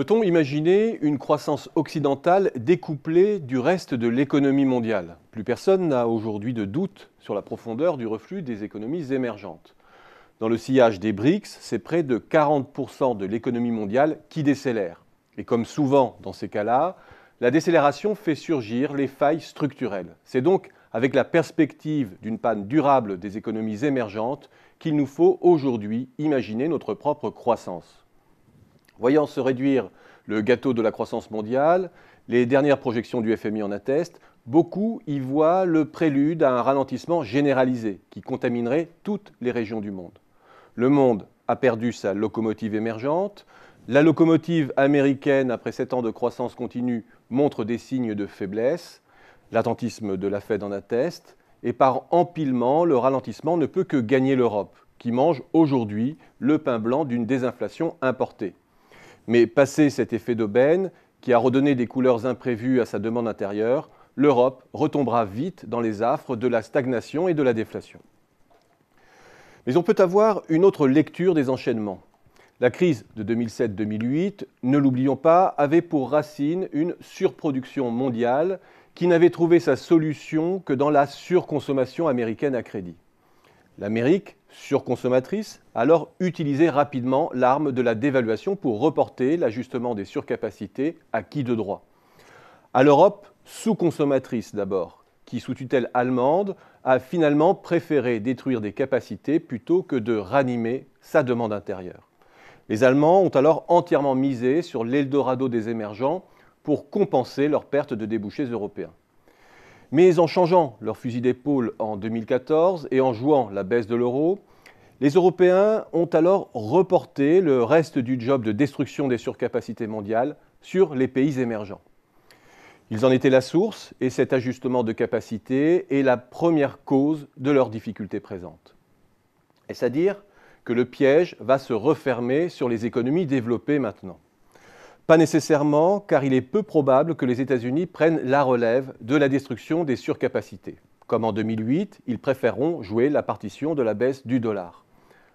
Peut-on imaginer une croissance occidentale découplée du reste de l'économie mondiale? Plus personne n'a aujourd'hui de doute sur la profondeur du reflux des économies émergentes. Dans le sillage des BRICS, c'est près de 40% de l'économie mondiale qui décélère. Et comme souvent dans ces cas-là, la décélération fait surgir les failles structurelles. C'est donc avec la perspective d'une panne durable des économies émergentes qu'il nous faut aujourd'hui imaginer notre propre croissance. Voyant se réduire le gâteau de la croissance mondiale, les dernières projections du FMI en attestent, beaucoup y voient le prélude à un ralentissement généralisé qui contaminerait toutes les régions du monde. Le monde a perdu sa locomotive émergente, la locomotive américaine, après 7 ans de croissance continue, montre des signes de faiblesse, l'attentisme de la Fed en atteste, et par empilement, le ralentissement ne peut que gagner l'Europe, qui mange aujourd'hui le pain blanc d'une désinflation importée. Mais passé cet effet d'aubaine, qui a redonné des couleurs imprévues à sa demande intérieure, l'Europe retombera vite dans les affres de la stagnation et de la déflation. Mais on peut avoir une autre lecture des enchaînements. La crise de 2007-2008, ne l'oublions pas, avait pour racine une surproduction mondiale qui n'avait trouvé sa solution que dans la surconsommation américaine à crédit. L'Amérique, surconsommatrice, a alors utilisé rapidement l'arme de la dévaluation pour reporter l'ajustement des surcapacités à qui de droit. À l'Europe, sous-consommatrice d'abord, qui sous tutelle allemande a finalement préféré détruire des capacités plutôt que de ranimer sa demande intérieure. Les Allemands ont alors entièrement misé sur l'Eldorado des émergents pour compenser leur perte de débouchés européens. Mais en changeant leur fusil d'épaule en 2014 et en jouant la baisse de l'euro, les Européens ont alors reporté le reste du job de destruction des surcapacités mondiales sur les pays émergents. Ils en étaient la source et cet ajustement de capacité est la première cause de leurs difficultés présentes. Est-ce à dire que le piège va se refermer sur les économies développées maintenant? Pas nécessairement, car il est peu probable que les États-Unis prennent la relève de la destruction des surcapacités. Comme en 2008, ils préféreront jouer la partition de la baisse du dollar.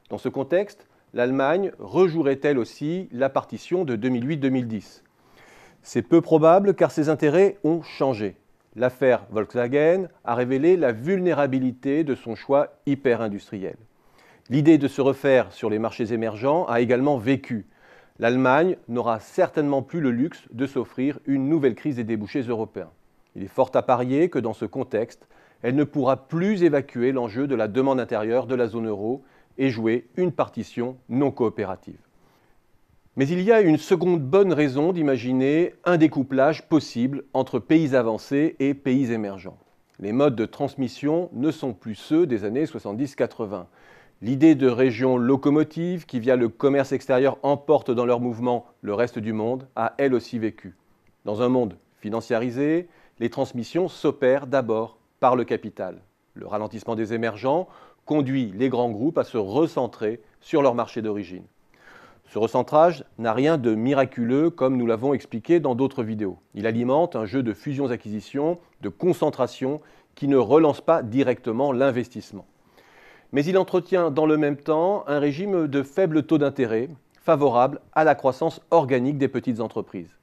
Dans ce contexte, l'Allemagne rejouerait-elle aussi la partition de 2008-2010 ? C'est peu probable car ses intérêts ont changé. L'affaire Volkswagen a révélé la vulnérabilité de son choix hyper-industriel. L'idée de se refaire sur les marchés émergents a également vécu. L'Allemagne n'aura certainement plus le luxe de s'offrir une nouvelle crise des débouchés européens. Il est fort à parier que dans ce contexte, elle ne pourra plus évacuer l'enjeu de la demande intérieure de la zone euro et jouer une partition non coopérative. Mais il y a une seconde bonne raison d'imaginer un découplage possible entre pays avancés et pays émergents. Les modes de transmission ne sont plus ceux des années 70-80. L'idée de régions locomotives qui, via le commerce extérieur, emportent dans leur mouvement le reste du monde, a elle aussi vécu. Dans un monde financiarisé, les transmissions s'opèrent d'abord par le capital. Le ralentissement des émergents conduit les grands groupes à se recentrer sur leur marché d'origine. Ce recentrage n'a rien de miraculeux comme nous l'avons expliqué dans d'autres vidéos. Il alimente un jeu de fusions-acquisitions, de concentration qui ne relance pas directement l'investissement. Mais il entretient dans le même temps un régime de faible taux d'intérêt favorable à la croissance organique des petites entreprises.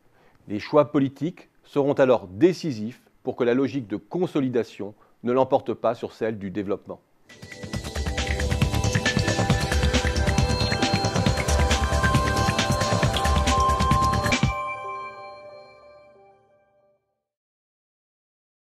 Les choix politiques seront alors décisifs pour que la logique de consolidation ne l'emporte pas sur celle du développement.